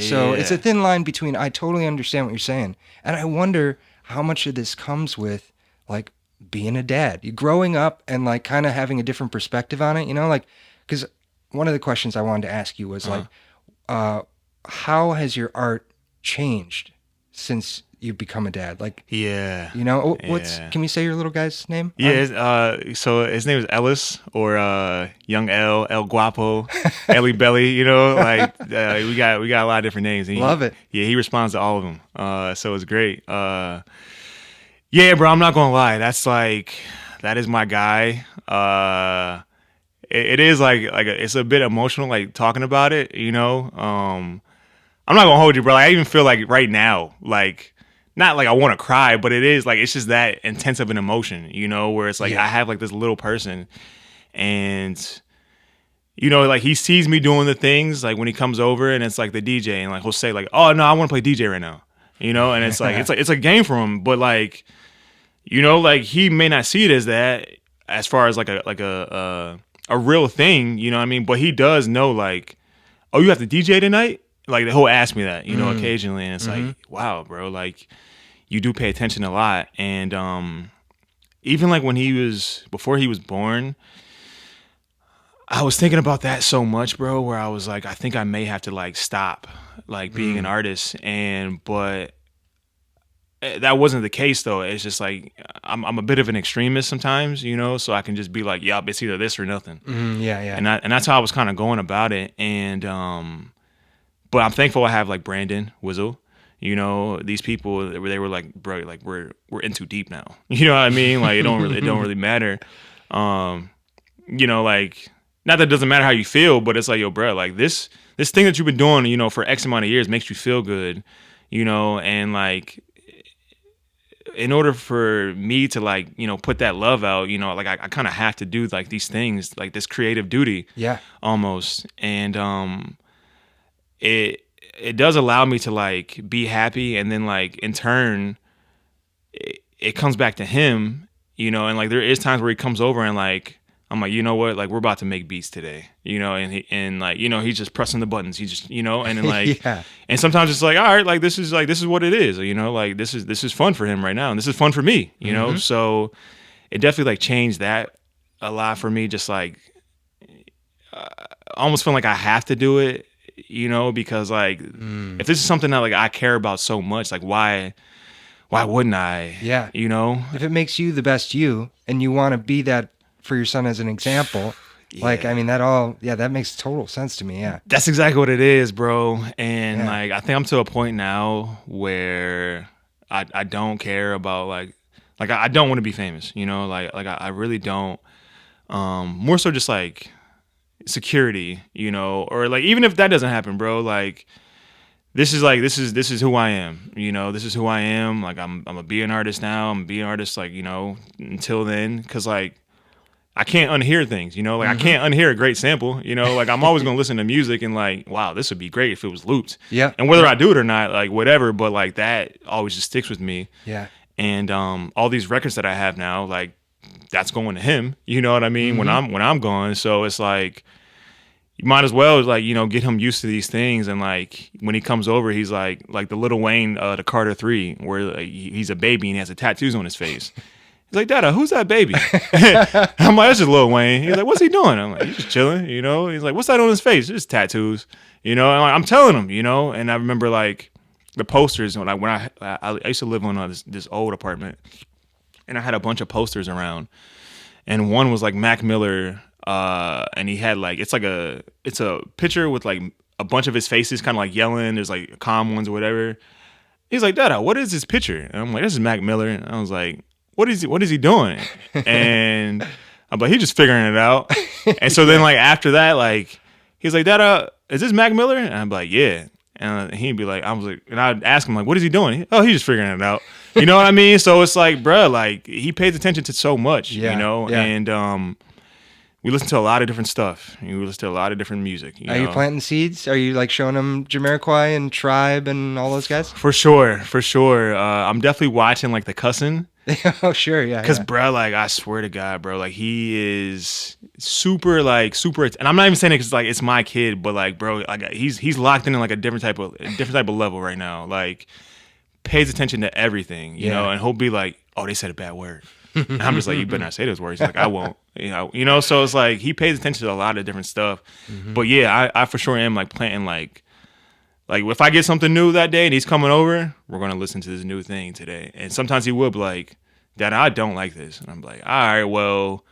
So it's a thin line between, I totally understand what you're saying. And I wonder how much of this comes with like being a dad, you growing up and like kind of having a different perspective on it, like, because one of the questions I wanted to ask you was like, how has your art changed since you've become a dad? Like, Yeah. can we say your little guy's name? So his name is Ellis, or Young El Guapo, Ellie Belly. Like we got a lot of different names. And Love it. Yeah, he responds to all of them. So it's great. Yeah, bro, I'm not gonna lie. That is my guy. It is like it's a bit emotional, like talking about it. I'm not gonna hold you, bro. Like, I even feel like right now, like, not like I want to cry, but it is like it's just that intense of an emotion, where it's like I have like this little person, and like he sees me doing the things, like when he comes over and it's like the DJ, and like he'll say like, "Oh no, I want to play DJ right now," and it's like it's a game for him, but like, like he may not see it as that, as far as like a real thing, you know what I mean? But he does know like, "Oh, you have to DJ tonight?" Like he'll ask me that, occasionally, and it's like, wow, bro, like you do pay attention a lot. And even like before he was born, I was thinking about that so much, bro, where I was like, I think I may have to like stop like being an artist, but that wasn't the case though. It's just like I'm a bit of an extremist sometimes, so I can just be like, yeah, it's either this or nothing. Yeah. And that's how I was kind of going about it. And but I'm thankful I have like Brandon Wizzle. These people, they were like, bro, like we're in too deep now. You know what I mean? Like it don't really matter. Like, not that it doesn't matter how you feel, but it's like, yo, bro, like this thing that you've been doing, for X amount of years makes you feel good, and like in order for me to like, put that love out, like I kind of have to do like these things, like this creative duty, almost. And it does allow me to like be happy, and then like in turn it comes back to him, and like there is times where he comes over and like I'm like, you know what, like we're about to make beats today, and like he's just pressing the buttons, he just and then like and sometimes it's like, all right, like this is what it is, like this is fun for him right now, and this is fun for me, so it definitely like changed that a lot for me, just like almost feeling like I have to do it, because like if this is something that like I care about so much, like why wouldn't I? Yeah. If it makes you the best you, and you want to be that for your son as an example, like I mean that makes total sense to me. Yeah. That's exactly what it is, bro. And like I think I'm to a point now where I don't care about like I don't want to be famous, like I really don't. More so just like security, or like even if that doesn't happen, bro, like this is who I am, this is who I am. Like I'm a be an artist now. I'm a be an artist, like until then, because like I can't unhear things, like I can't unhear a great sample, like I'm always gonna listen to music and like, wow, this would be great if it was looped, and whether I do it or not, like whatever, but like that always just sticks with me. And all these records that I have now, like that's going to him, you know what I mean, when I'm gone. So it's like you might as well like get him used to these things, and like when he comes over, he's like the Lil Wayne, the Carter 3, where like, he's a baby and he has the tattoos on his face. He's like, Dada, who's that baby? I'm like, that's just Lil Wayne. He's like, what's he doing? I'm like, he's just chilling, He's like, what's that on his face? Just tattoos, And I'm telling him, And I remember like the posters when I used to live on this old apartment, and I had a bunch of posters around, and one was like Mac Miller. And he had like it's a picture with like a bunch of his faces kind of like yelling. There's like calm ones or whatever. He's like, Dada, what is this picture? And I'm like, this is Mac Miller. And I was like, what is he doing? And I'm like, he's just figuring it out. And so then like after that, like he's like, Dada, is this Mac Miller? And I'm like, yeah. And he'd be like, and I'd ask him like, what is he doing? Oh, he's just figuring it out. You know what I mean? So it's like, bruh, like he pays attention to so much, and we listen to a lot of different stuff. We listen to a lot of different music. Are you planting seeds? Are you like showing them Jamiroquai and Tribe and all those guys? For sure. I'm definitely watching like the cussing. Oh, sure, yeah. Because, bro, like I swear to God, bro, like he is super, and I'm not even saying it because like it's my kid, but like, bro, like he's locked in like a different type of level right now. Like pays attention to everything, you know, and he'll be like, oh, they said a bad word. And I'm just like, you better not say those words. He's like, I won't. So it's like he pays attention to a lot of different stuff. But yeah, I for sure am like planting like if I get something new that day and he's coming over, we're gonna listen to this new thing today. And sometimes he will be like, Dad, I don't like this. And I'm like, all right, well,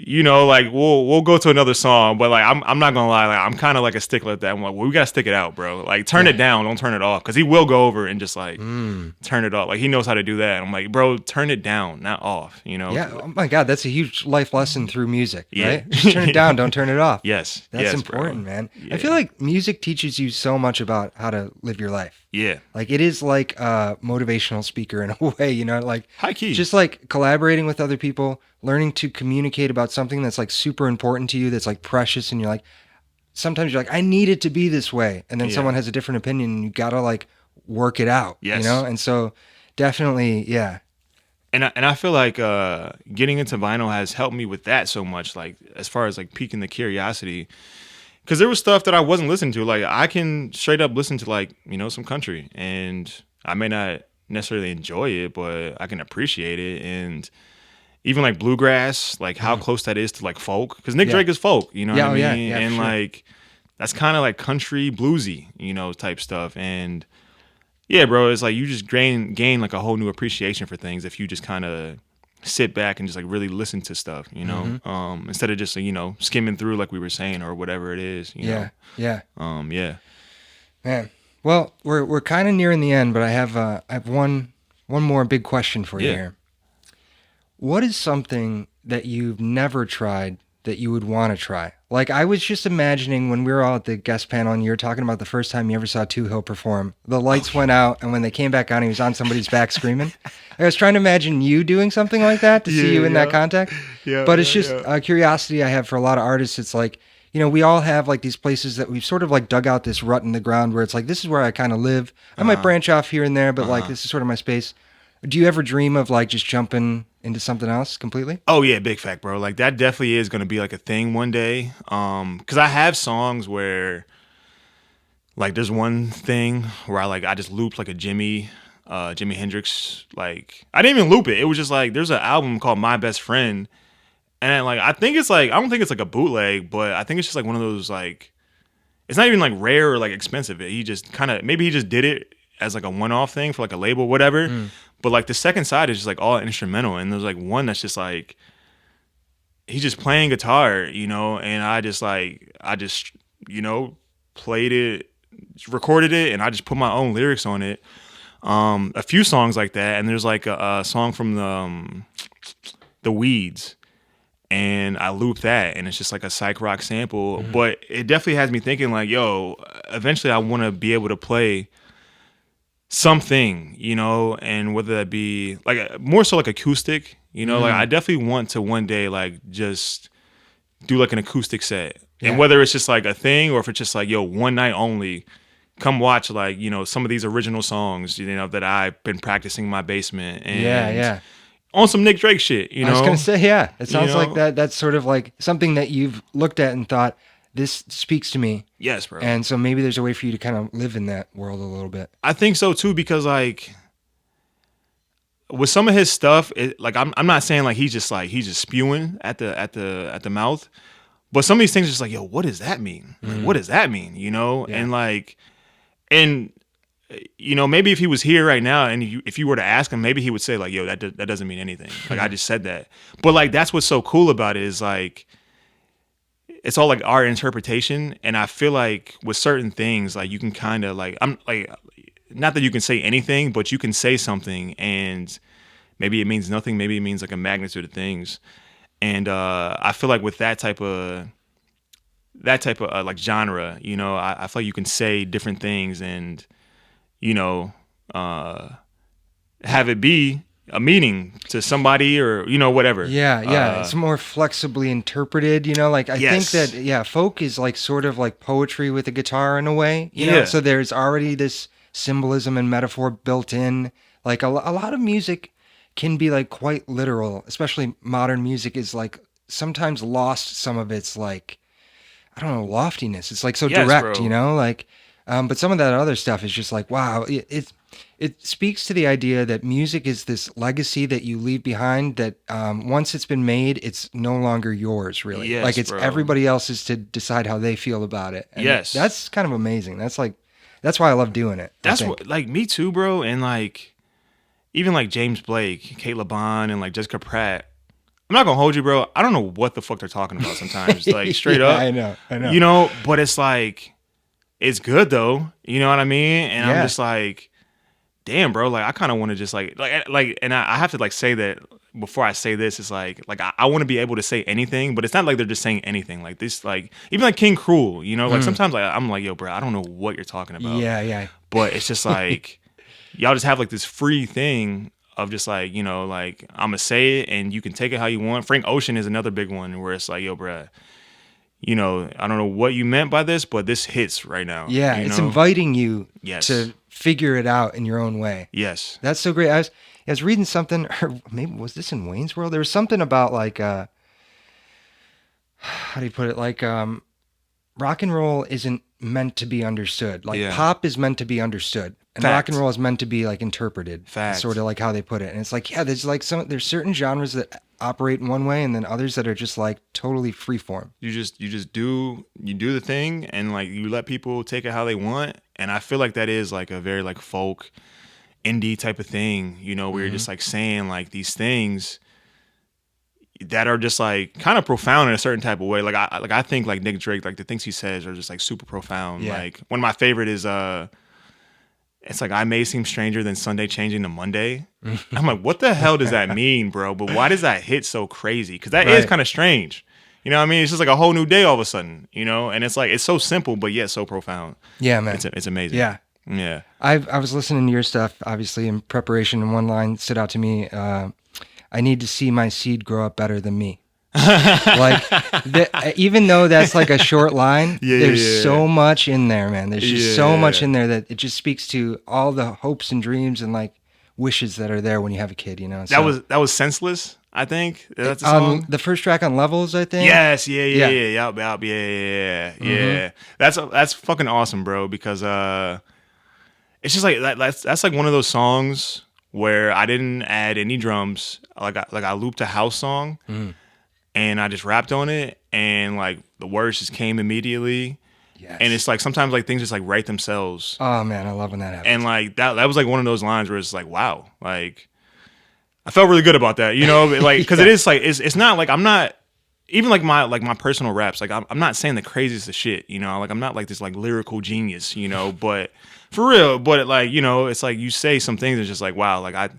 like we'll go to another song, but like I'm not gonna lie, like I'm kind of like a stickler at that. I'm like, well, we gotta stick it out, bro. Like turn it down, don't turn it off, because he will go over and just like turn it off. Like he knows how to do that. I'm like, bro, turn it down, not off. Yeah. Oh my God, that's a huge life lesson through music, Yeah. right? Just turn it down, don't turn it off. Yes, That's yes, important, bro. man. Yeah. I feel like music teaches you so much about how to live your life. Yeah, Like it is like a motivational speaker in a way, like high key. just like collaborating with other people, learning to communicate about something that's like super important to you, that's like precious. And you're like, sometimes you're like, I need it to be this way. And then Yeah. someone has a different opinion and you got to like work it out, Yes. And so definitely, yeah. And I feel like getting into vinyl has helped me with that so much, like as far as like piquing the curiosity. Because there was stuff that I wasn't listening to. Like I can straight up listen to like, some country, and I may not necessarily enjoy it, but I can appreciate it. And even like bluegrass, like how close that is to like folk. Because Nick Yeah. Drake is folk, you know Yeah, what oh, I yeah, mean? yeah, And for sure. like that's kind of like country bluesy, type stuff. And yeah, bro, it's like you just gain like a whole new appreciation for things if you just kind of sit back and just like really listen to stuff, instead of just skimming through like we were saying or whatever it is. Yeah. Yeah. Man. Well, we're kind of nearing the end, but I have one more big question for you Yeah. here. What is something that you've never tried that you would want to try? Like I was just imagining when we were all at the guest panel and you were talking about the first time you ever saw Two Hill perform. The lights went out, and when they came back on, he was on somebody's back screaming. I was trying to imagine you doing something like that to see you in that context. Yeah, But it's yeah, just a curiosity I have for a lot of artists. It's like, we all have like these places that we've sort of like dug out this rut in the ground where it's like, this is where I kind of live. I might branch off here and there, but like this is sort of my space. Do you ever dream of like just jumping into something else completely? Oh yeah, big fact, bro. Like that definitely is gonna be like a thing one day. Cause I have songs where like there's one thing where I just looped like a Jimi Hendrix. Like I didn't even loop it. It was just like there's an album called My Best Friend, and like I don't think it's like a bootleg, but I think it's just like one of those like it's not even like rare or like expensive. He just maybe he just did it as like a one-off thing for like a label, whatever. But like the second side is just like all instrumental, and there's like one that's just like he's just playing guitar, and I just played it, recorded it, and I just put my own lyrics on it. A few songs like that, and there's like a song from the Weeds, and I loop that, and it's just like a psych rock sample. But it definitely has me thinking like, yo, eventually I want to be able to play something, and whether that be like more so like acoustic, like I definitely want to one day like just do like an acoustic set. Yeah. And whether it's just like a thing or if it's just like, yo, one night only, come watch like, some of these original songs, that I've been practicing in my basement and Yeah. on some Nick Drake shit, I was going to say, yeah, it sounds like know? that's sort of like something that you've looked at and thought, this speaks to me. Yes, bro. And so maybe there's a way for you to kind of live in that world a little bit. I think so too, because like with some of his stuff, I'm not saying like he's just spewing at the mouth, but some of these things are just like, yo, what does that mean? Like, what does that mean? Yeah. And like, and maybe if he was here right now and if you were to ask him, maybe he would say like, yo, that doesn't mean anything. Like I just said that, but like that's what's so cool about it is like it's all like our interpretation, and I feel like with certain things, like you can kind of like not that you can say anything, but you can say something, and maybe it means nothing, maybe it means like a magnitude of things, and I feel like with that type of like genre, I feel like you can say different things and have it be a meaning to somebody or whatever. Yeah. It's more flexibly interpreted, like I Yes. think that, yeah, folk is like sort of like poetry with a guitar in a way, you know? Yeah. So there's already this symbolism and metaphor built in. Like a lot of music can be like quite literal, especially modern music is like sometimes lost some of its like, I don't know, loftiness. It's like so Yes, direct, bro. like But some of that other stuff is just like, wow, it speaks to the idea that music is this legacy that you leave behind that once it's been made, it's no longer yours, really. Yes, like it's bro. everybody else's to decide how they feel about it. And Yes. that's kind of amazing. That's why I love doing it. That's what, like, me too, bro. And like, even like James Blake, Kate LeBon, and like Jessica Pratt. I'm not gonna hold you, bro. I don't know what the fuck they're talking about sometimes. Like, straight up. I know. You know, but it's like, it's good though. You know what I mean? And I'm just like, damn, bro. Like, I kind of want to just like, and I have to like say that before I say this. It's like I want to be able to say anything, but it's not like they're just saying anything. Like this, like even like King Cruel. You know, like sometimes like I'm like, yo, bro, I don't know what you're talking about. Yeah. But it's just like y'all just have like this free thing of just like, you know, like I'm gonna say it and you can take it how you want. Frank Ocean is another big one where it's like, yo, bro, you know, I don't know what you meant by this, but this hits right now. Yeah, you it's know? inviting you Yes. to figure it out in your own way. Yes. That's so great. I was reading something, or maybe was this in Wayne's World? There was something about like, how do you put it? Like, rock and roll isn't meant to be understood. Like pop is meant to be understood, and rock and roll is meant to be like interpreted. Fact. Sort of like how they put it. And it's like, yeah, there's like there's certain genres that operate in one way, and then others that are just like totally freeform. You just do the thing, and like you let people take it how they want. And I feel like that is like a very like folk indie type of thing, you know, where you're just like saying like these things that are just like kind of profound in a certain type of way. Like I think like Nick Drake, like the things he says are just like super profound. Yeah. Like one of my favorite is it's like, I may seem stranger than Sunday changing to Monday. I'm like, what the hell does that mean, bro? But why does that hit so crazy? Because that is kind of strange. You know what I mean? It's just like a whole new day all of a sudden, you know? And it's like, it's so simple, but yet so profound. Yeah, man. It's amazing. Yeah. Yeah. I was listening to your stuff, obviously, in preparation, and one line stood out to me. I need to see my seed grow up better than me. Like, even though that's like a short line, there's so much in there, man. There's just so much in there that it just speaks to all the hopes and dreams and like wishes that are there when you have a kid, you know? So, That was Senseless, I think. That's the song. the first track on Levels, I think. Yes, yeah. That's fucking awesome, bro, because it's just like that's like one of those songs where I didn't add any drums. Like I looped a house song and I just rapped on it, and like the words just came immediately. Yes. And it's like sometimes like things just like write themselves. Oh man, I love when that happens. And like that was like one of those lines where it's like, wow, like I felt really good about that, you know, like because it is like it's not like I'm not even like my personal raps, like I'm not saying the craziest of shit, you know, like I'm not like this like lyrical genius, you know, but for real, but like, you know, it's like you say some things that's just like, wow, like I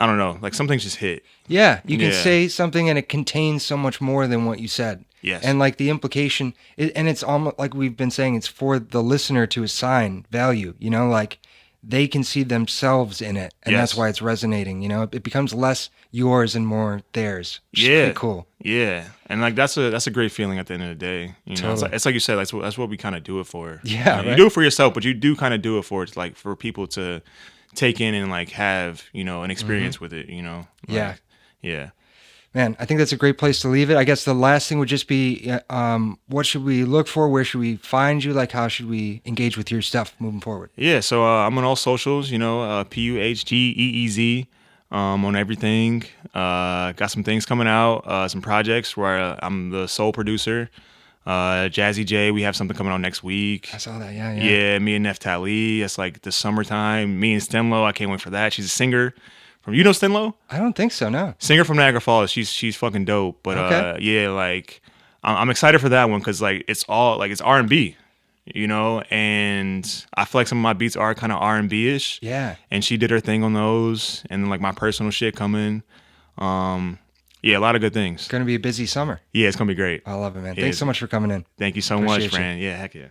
don't know, like some things just hit. Yeah, you can say something and it contains so much more than what you said. Yes. And like the implication, and it's almost like we've been saying, it's for the listener to assign value, you know, like they can see themselves in it, and that's why it's resonating, you know. It becomes less yours and more theirs. Which is pretty cool. Yeah. And like that's a great feeling at the end of the day. You know, Totally. it's like you said, that's what we kind of do it for. Yeah, you know, right? you do it for yourself, but you do kind of do it for like for people to take in and like have, you know, an experience with it, you know. Like, yeah. Man, I think that's a great place to leave it. I guess the last thing would just be, what should we look for? Where should we find you? Like, how should we engage with your stuff moving forward? Yeah, so I'm on all socials, you know, Puhgeez, on everything. Got some things coming out, some projects where I'm the sole producer. Jazzy J, we have something coming on next week. I saw that, yeah. Yeah, me and Neftali, it's like the summertime. Me and Stenlo, I can't wait for that. She's a singer. You know Stenlo? I don't think so, no. Singer from Niagara Falls. She's fucking dope. But yeah, like I'm excited for that one because like it's all like it's R&B, you know, and I feel like some of my beats are kind of R&B-ish. Yeah. And she did her thing on those, and then like my personal shit coming. Yeah, a lot of good things. It's gonna be a busy summer. Yeah, it's gonna be great. I love it, man. Yeah, Thanks so much for coming in. Thank you so Appreciate much, you. Fran. Yeah, heck yeah.